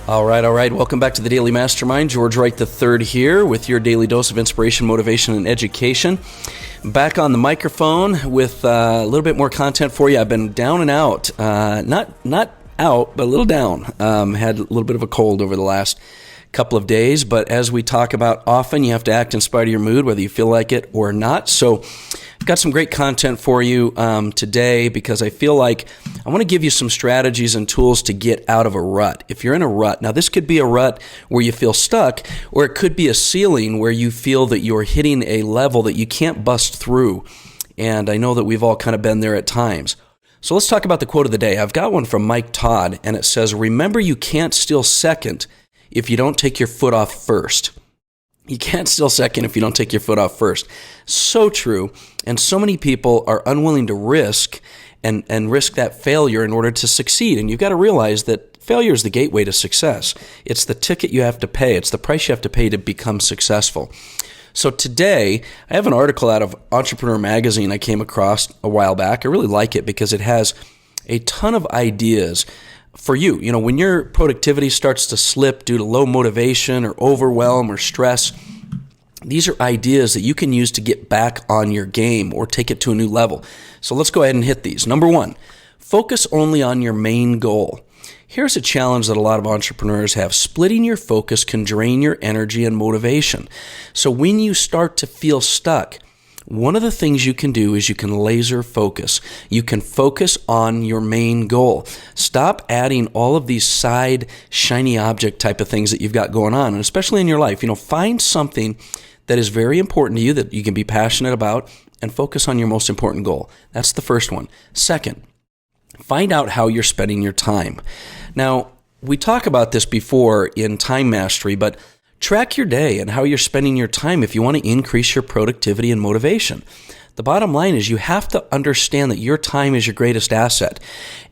All right. Welcome back to the Daily Mastermind. George Wright III here with your daily dose of inspiration, motivation, and education. Back on the microphone with a little bit more content for you. I've been down and out. Not out, but a little down. Had a little bit of a cold over the last couple of days, but as we talk about often, you have to act in spite of your mood, whether you feel like it or not. So I've got some great content for you today because I feel like I want to give you some strategies and tools to get out of a rut. If you're in a rut, now this could be a rut where you feel stuck, or it could be a ceiling where you feel that you're hitting a level that you can't bust through. And I know that we've all kind of been there at times. So let's talk about the quote of the day. I've got one from Mike Todd, and it says, "Remember, you can't steal second if you don't take your foot off first." You can't steal second if you don't take your foot off first. So true. And so many people are unwilling to risk and risk that failure in order to succeed. And you've got to realize that failure is the gateway to success. It's the ticket you have to pay. It's the price you have to pay to become successful. So today, I have an article out of Entrepreneur Magazine I came across a while back. I really like it because it has a ton of ideas for you. You know, when your productivity starts to slip due to low motivation or overwhelm or stress, these are ideas that you can use to get back on your game or take it to a new level. So let's go ahead and hit these. Number one, focus only on your main goal. Here's a challenge that a lot of entrepreneurs have. Splitting your focus can drain your energy and motivation. So when you start to feel stuck, one of the things you can do is you can laser focus. You can focus on your main goal. Stop adding all of these side shiny object type of things that you've got going on, and especially in your life. You know, find something that is very important to you that you can be passionate about and focus on your most important goal. That's the first one. Second, find out how you're spending your time. Now, we talk about this before in Time Mastery, but track your day and how you're spending your time if you want to increase your productivity and motivation. The bottom line is you have to understand that your time is your greatest asset.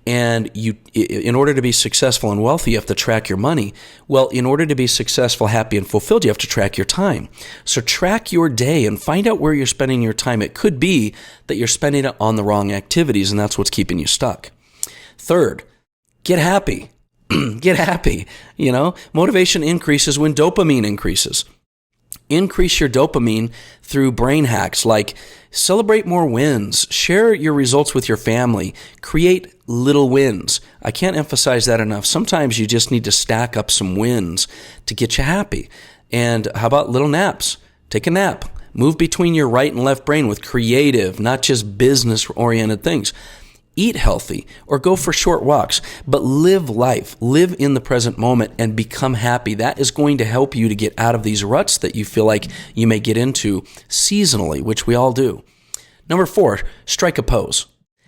And in order to be successful and wealthy, you have to track your money. Well, in order to be successful, happy, and fulfilled, you have to track your time. So track your day and find out where you're spending your time. It could be that you're spending it on the wrong activities, and that's what's keeping you stuck. Third, get happy. Get happy. You know, motivation increases when dopamine increases. Increase your dopamine through brain hacks like celebrate more wins, share your results with your family, create little wins. I can't emphasize that enough. Sometimes you just need to stack up some wins to get you happy. And how about little naps? Take a nap. Move between your right and left brain with creative, not just business-oriented things. Eat healthy or go for short walks, but live life, live in the present moment and become happy. That is going to help you to get out of these ruts that you feel like you may get into seasonally, which we all do. Number 4, strike a pose.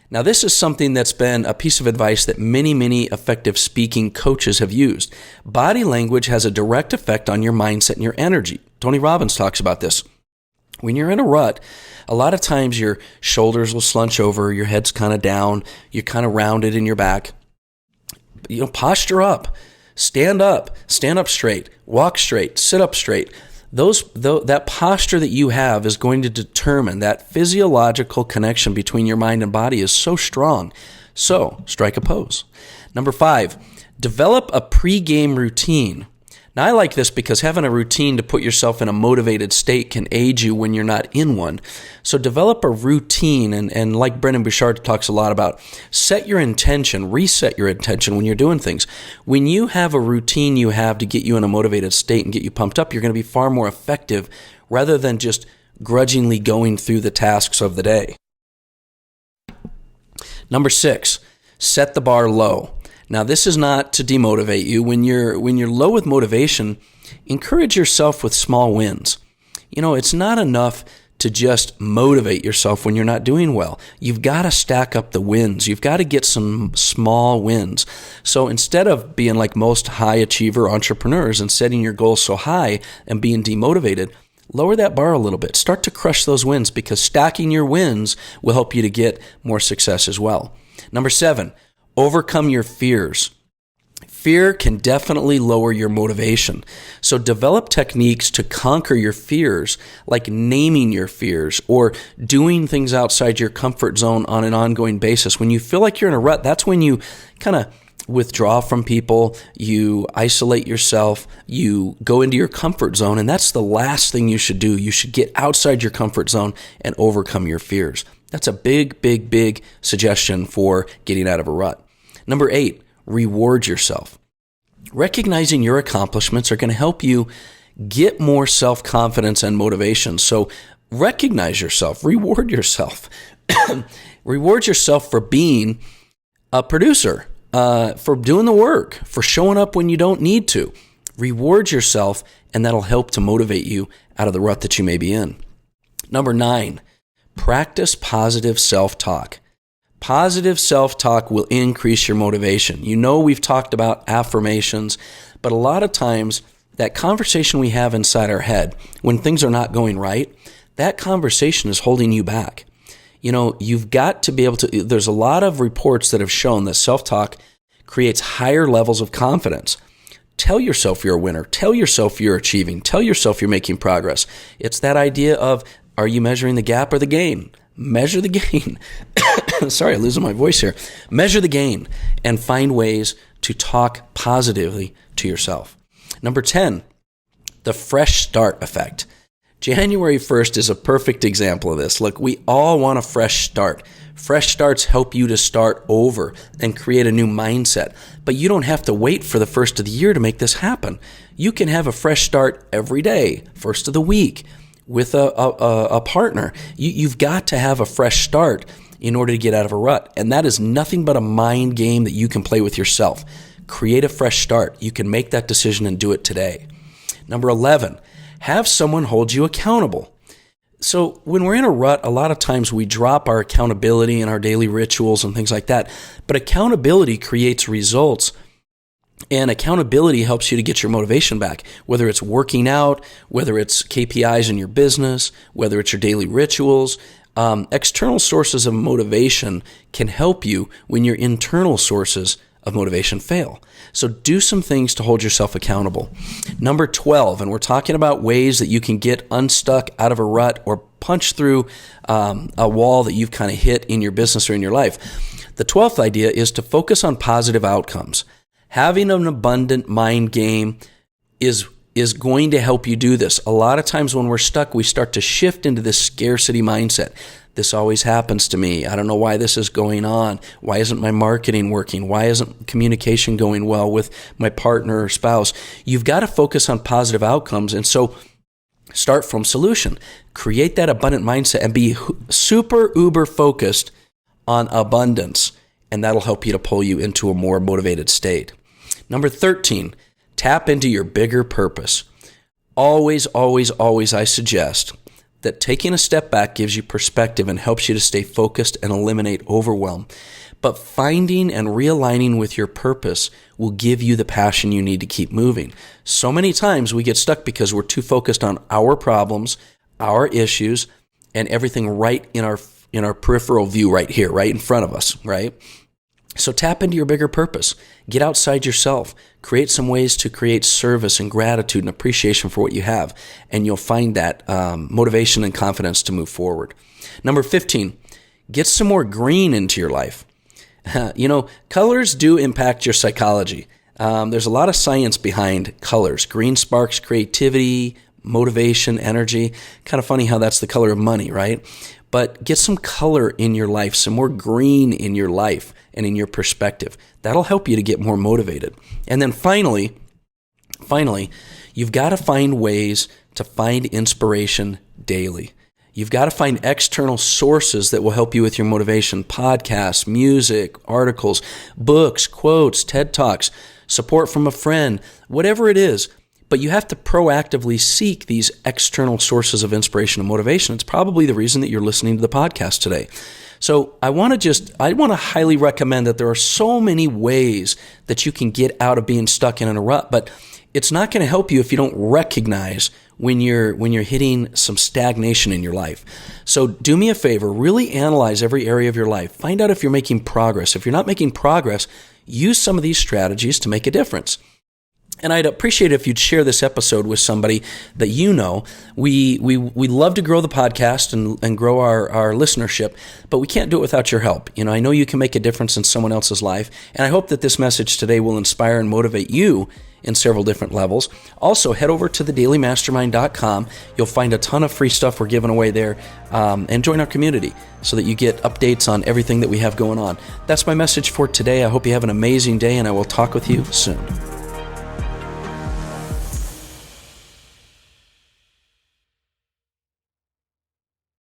Now, this is something that's been a piece of advice that many effective speaking coaches have used. Body language has a direct effect on your mindset and your energy. Tony Robbins talks about this. When you're in a rut, a lot of times your shoulders will slunch over, your head's kind of down, you're kind of rounded in your back. You know, posture up, stand up straight, walk straight, sit up straight. That posture that you have is going to determine that physiological connection between your mind and body is so strong. So, strike a pose. Number 5, develop a pre-game routine. Now, I like this because having a routine to put yourself in a motivated state can aid you when you're not in one. So develop a routine, and like Brendon Burchard talks a lot about, set your intention, reset your intention when you're doing things. When you have a routine you have to get you in a motivated state and get you pumped up, you're going to be far more effective rather than just grudgingly going through the tasks of the day. Number 6, set the bar low. Now, this is not to demotivate you. When you're low with motivation, encourage yourself with small wins. You know, it's not enough to just motivate yourself when you're not doing well. You've got to stack up the wins. You've got to get some small wins. So instead of being like most high achiever entrepreneurs and setting your goals so high and being demotivated, lower that bar a little bit. Start to crush those wins because stacking your wins will help you to get more success as well. Number 7, overcome your fears. Fear can definitely lower your motivation. So develop techniques to conquer your fears, like naming your fears or doing things outside your comfort zone on an ongoing basis. When you feel like you're in a rut, that's when you kind of withdraw from people, you isolate yourself, you go into your comfort zone, and that's the last thing you should do. You should get outside your comfort zone and overcome your fears. That's a big, big, big suggestion for getting out of a rut. Number 8, reward yourself. Recognizing your accomplishments are going to help you get more self-confidence and motivation. So recognize yourself, reward yourself. Reward yourself for being a producer, for doing the work, for showing up when you don't need to. Reward yourself, and that'll help to motivate you out of the rut that you may be in. Number 9, practice positive self-talk. Positive self-talk will increase your motivation. You know, we've talked about affirmations, but a lot of times that conversation we have inside our head when things are not going right, that conversation is holding you back. You know, you've got to be able to, there's a lot of reports that have shown that self-talk creates higher levels of confidence. Tell yourself you're a winner. Tell yourself you're achieving. Tell yourself you're making progress. It's that idea of, are you measuring the gap or the gain? Measure the gain. Sorry, I'm losing my voice here. Measure the gain and find ways to talk positively to yourself. Number 10, the fresh start effect. January 1st is a perfect example of this. Look, we all want a fresh start. Fresh starts help you to start over and create a new mindset. But you don't have to wait for the first of the year to make this happen. You can have a fresh start every day, first of the week, with a partner. You've got to have a fresh start in order to get out of a rut. And that is nothing but a mind game that you can play with yourself. Create a fresh start. You can make that decision and do it today. Number 11, have someone hold you accountable. So when we're in a rut, a lot of times we drop our accountability and our daily rituals and things like that. But accountability creates results, and accountability helps you to get your motivation back, whether it's working out, whether it's KPIs in your business, whether it's your daily rituals. External sources of motivation can help you when your internal sources of motivation fail. So do some things to hold yourself accountable. Number 12, and we're talking about ways that you can get unstuck out of a rut or punch through a wall that you've kind of hit in your business or in your life. The 12th idea is to focus on positive outcomes. Having an abundant mind game is going to help you do this. A lot of times when we're stuck, we start to shift into this scarcity mindset. This always happens to me. I don't know why this is going on. Why isn't my marketing working? Why isn't communication going well with my partner or spouse? You've got to focus on positive outcomes. And so start from solution. Create that abundant mindset and be super uber focused on abundance. And that'll help you to pull you into a more motivated state. Number 13, tap into your bigger purpose. Always, always, always, I suggest that taking a step back gives you perspective and helps you to stay focused and eliminate overwhelm. But finding and realigning with your purpose will give you the passion you need to keep moving. So many times we get stuck because we're too focused on our problems, our issues, and everything right in our peripheral view right here, right in front of us, right? So tap into your bigger purpose. Get outside yourself. Create some ways to create service and gratitude and appreciation for what you have, and you'll find that motivation and confidence to move forward. Number 15, get some more green into your life. Colors do impact your psychology. There's a lot of science behind colors. Green sparks creativity, motivation, energy. Kind of funny how that's the color of money, right? But get some color in your life, some more green in your life and in your perspective. That'll help you to get more motivated. And then finally, you've got to find ways to find inspiration daily. You've got to find external sources that will help you with your motivation. Podcasts, music, articles, books, quotes, TED Talks, support from a friend, whatever it is. But you have to proactively seek these external sources of inspiration and motivation. It's probably the reason that you're listening to the podcast today. So I want to highly recommend that there are so many ways that you can get out of being stuck in a rut, but it's not going to help you if you don't recognize when you're hitting some stagnation in your life. So do me a favor, really analyze every area of your life. Find out if you're making progress. If you're not making progress, use some of these strategies to make a difference. And I'd appreciate it if you'd share this episode with somebody that you know. We love to grow the podcast and grow our listenership, but we can't do it without your help. I know you can make a difference in someone else's life, and I hope that this message today will inspire and motivate you in several different levels. Also, head over to thedailymastermind.com. You'll find a ton of free stuff we're giving away there, and join our community so that you get updates on everything that we have going on. That's my message for today. I hope you have an amazing day, and I will talk with you soon.